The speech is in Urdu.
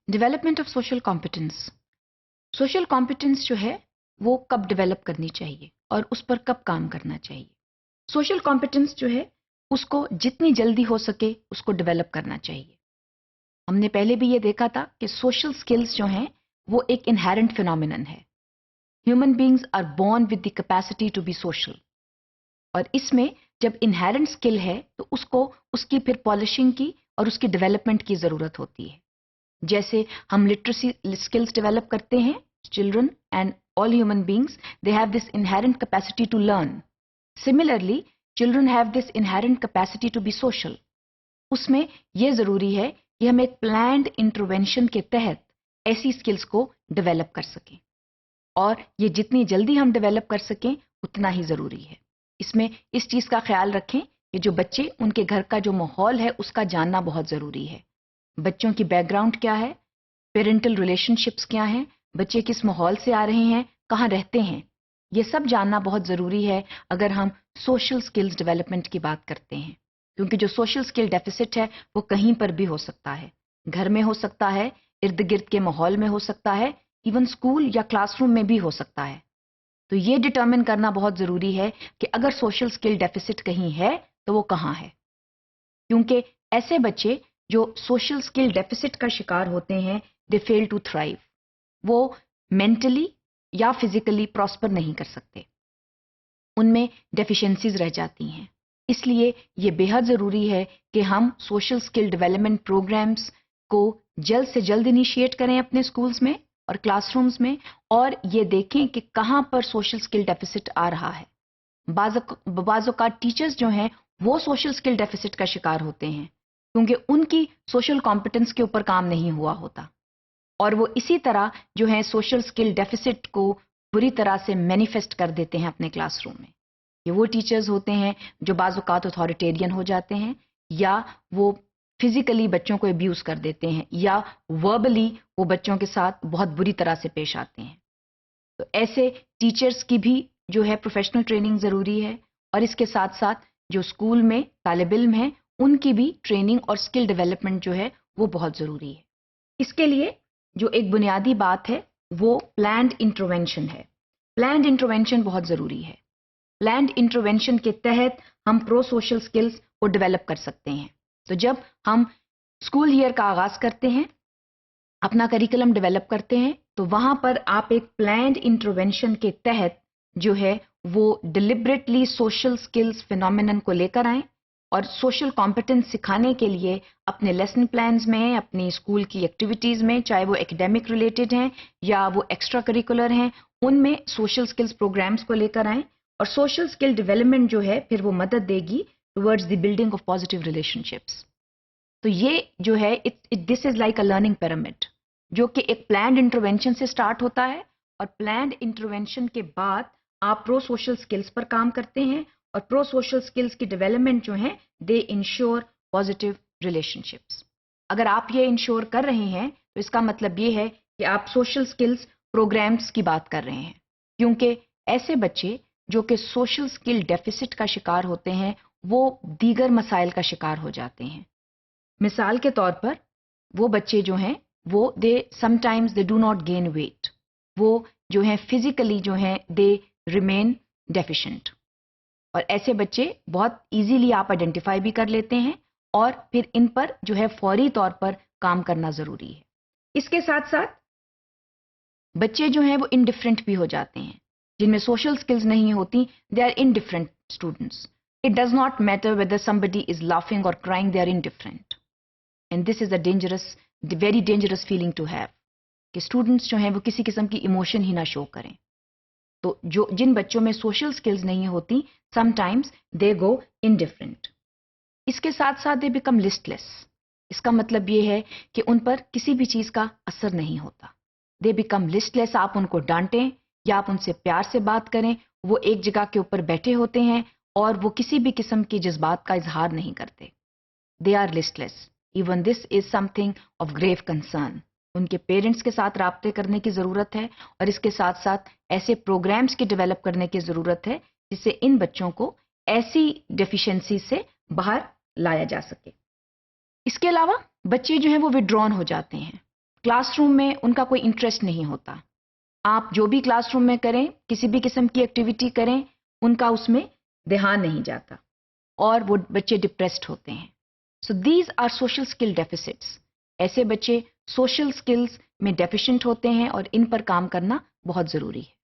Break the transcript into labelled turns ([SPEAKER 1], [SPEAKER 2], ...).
[SPEAKER 1] Development of social competence. Social competence جو ہے وہ کب ڈیولپ کرنی چاہیے اور اس پر کب کام کرنا چاہیے. سوشل کمپٹنس جو ہے اس کو جتنی جلدی ہو سکے اس کو ڈیولپ کرنا چاہیے. ہم نے پہلے بھی یہ دیکھا تھا کہ سوشل سکلز جو ہیں وہ ایک انہیرنٹ فینومینن ہے. Human beings are born with the capacity to be social. اور اس میں جب انہیرنٹ اسکل ہے تو اس کو اس کی پھر پالشنگ کی اور اس کی ڈیولپمنٹ کی ضرورت ہوتی ہے. جیسے ہم لٹریسی اسکلز ڈیولپ کرتے ہیں, children and all human beings, they have this inherent capacity to learn. Similarly, children have this inherent capacity to be social. اس میں یہ ضروری ہے کہ ہم ایک planned intervention کے تحت ایسی skills کو ڈیولپ کر سکیں, اور یہ جتنی جلدی ہم ڈیولپ کر سکیں اتنا ہی ضروری ہے. اس میں اس چیز کا خیال رکھیں کہ جو بچے, ان کے گھر کا جو ماحول ہے اس کا جاننا بہت ضروری ہے. بچوں کی بیک گراؤنڈ کیا ہے, پیرنٹل ریلیشن شپس کیا ہیں, بچے کس ماحول سے آ رہے ہیں, کہاں رہتے ہیں, یہ سب جاننا بہت ضروری ہے اگر ہم سوشل سکلز ڈیولپمنٹ کی بات کرتے ہیں. کیونکہ جو سوشل سکل ڈیفیسٹ ہے وہ کہیں پر بھی ہو سکتا ہے, گھر میں ہو سکتا ہے, ارد گرد کے ماحول میں ہو سکتا ہے, ایون اسکول یا کلاس روم میں بھی ہو سکتا ہے. تو یہ ڈٹرمن کرنا بہت ضروری ہے کہ اگر سوشل سکل ڈیفیسٹ کہیں ہے تو وہ کہاں ہے. کیونکہ ایسے بچے جو سوشل سکل ڈیفیسٹ کا شکار ہوتے ہیں, دے فیل ٹو تھرائیو. وہ مینٹلی یا فزیکلی پراسپر نہیں کر سکتے, ان میں ڈیفیشنسیز رہ جاتی ہیں. اس لیے یہ بے حد ضروری ہے کہ ہم سوشل سکل ڈیولپمنٹ پروگرامز کو جلد سے جلد انیشیٹ کریں اپنے سکولز میں اور کلاس رومز میں, اور یہ دیکھیں کہ کہاں پر سوشل سکل ڈیفیسٹ آ رہا ہے. بعض اوقات ٹیچرز جو ہیں وہ سوشل سکل ڈیفیسٹ کا شکار ہوتے ہیں کیونکہ ان کی سوشل کمپٹنس کے اوپر کام نہیں ہوا ہوتا, اور وہ اسی طرح جو ہے سوشل سکل ڈیفیسٹ کو بری طرح سے مینیفیسٹ کر دیتے ہیں اپنے کلاس روم میں. یہ وہ ٹیچرز ہوتے ہیں جو بعض اوقات اتھارٹیرین ہو جاتے ہیں, یا وہ فزیکلی بچوں کو ابیوز کر دیتے ہیں, یا وربلی وہ بچوں کے ساتھ بہت بری طرح سے پیش آتے ہیں. تو ایسے ٹیچرز کی بھی جو ہے پروفیشنل ٹریننگ ضروری ہے, اور اس کے ساتھ ساتھ جو اسکول میں طالب علم ہیں ان کی بھی ٹریننگ اور اسکل ڈیولپمنٹ جو ہے وہ بہت ضروری ہے. اس کے لیے جو ایک بنیادی بات ہے وہ پلانڈ انٹروینشن ہے. پلانڈ انٹروینشن بہت ضروری ہے. پلانڈ انٹروینشن کے تحت ہم پرو سوشل سکلز کو ڈیولپ کر سکتے ہیں. تو جب ہم اسکول ایئر کا آغاز کرتے ہیں, اپنا کریکولم ڈیولپ کرتے ہیں, تو وہاں پر آپ ایک پلانڈ انٹروینشن کے تحت جو ہے وہ ڈیلیبریٹلی سوشل سکلز فینومینن کو لے کر آئیں, اور سوشل کمپٹنس سکھانے کے لیے اپنے لیسن پلانز میں, اپنی اسکول کی ایکٹیویٹیز میں, چاہے وہ ایکڈیمک ریلیٹڈ ہیں یا وہ ایکسٹرا کریکولر ہیں, ان میں سوشل سکلز پروگرامز کو لے کر آئیں. اور سوشل سکل ڈیولپمنٹ جو ہے پھر وہ مدد دے گی towards the building of positive relationships. تو یہ جو ہے this is like a learning pyramid, جو کہ ایک پلانڈ انٹروینشن سے سٹارٹ ہوتا ہے, اور پلانڈ انٹروینشن کے بعد آپ پرو سوشل سکلز پر کام کرتے ہیں, اور پرو سوشل سکلز کی ڈیولپمنٹ جو ہیں they ensure positive relation ships. اگر آپ یہ انشور کر رہے ہیں تو اس کا مطلب یہ ہے کہ آپ سوشل سکلز پروگرامز کی بات کر رہے ہیں, کیونکہ ایسے بچے جو کہ سوشل سکل ڈیفیسٹ کا شکار ہوتے ہیں وہ دیگر مسائل کا شکار ہو جاتے ہیں. مثال کے طور پر وہ بچے جو ہیں وہ sometimes they do not gain weight, وہ جو ہیں فزیکلی جو ہیں دے ریمین ڈیفیشنٹ, اور ایسے بچے بہت ایزیلی آپ آئیڈینٹیفائی بھی کر لیتے ہیں, اور پھر ان پر جو ہے فوری طور پر کام کرنا ضروری ہے. اس کے ساتھ ساتھ بچے جو ہیں وہ انڈیفرنٹ بھی ہو جاتے ہیں, جن میں سوشل سکلز نہیں ہوتی, they are indifferent students. It does not matter whether somebody is laughing اور crying, they are indifferent. And this is a dangerous, very dangerous feeling to have, کہ اسٹوڈنٹس جو ہیں وہ کسی قسم کی ایموشن ہی نہ شو کریں. تو جن بچوں میں سوشل سکلز نہیں ہوتی, سم ٹائمز دے گو انڈیفرنٹ. اس کے ساتھ ساتھ دے بیکم لسٹلیس. اس کا مطلب یہ ہے کہ ان پر کسی بھی چیز کا اثر نہیں ہوتا. They become listless. آپ ان کو ڈانٹیں یا آپ ان سے پیار سے بات کریں, وہ ایک جگہ کے اوپر بیٹھے ہوتے ہیں اور وہ کسی بھی قسم کی جذبات کا اظہار نہیں کرتے. They are listless. Even this is something of grave concern. ان کے پیرنٹس کے ساتھ رابطے کرنے کی ضرورت ہے, اور اس کے ساتھ ساتھ ایسے پروگرامز کی ڈیولپ کرنے کی ضرورت ہے جس سے ان بچوں کو ایسی ڈیفیشنسی سے باہر لایا جا سکے. اس کے علاوہ بچے جو ہیں وہ وڈرون ہو جاتے ہیں. کلاس روم میں ان کا کوئی انٹرسٹ نہیں ہوتا. آپ جو بھی کلاس روم میں کریں، کسی بھی قسم کی ایکٹیویٹی کریں، ان کا اس میں دھیان نہیں جاتا اور وہ بچے ڈپریسڈ ہوتے ہیں. So these are social skill deficits. ایسے بچے سوشل اسکلز میں ڈیفیشینٹ ہوتے ہیں اور ان پر کام کرنا بہت ضروری ہے.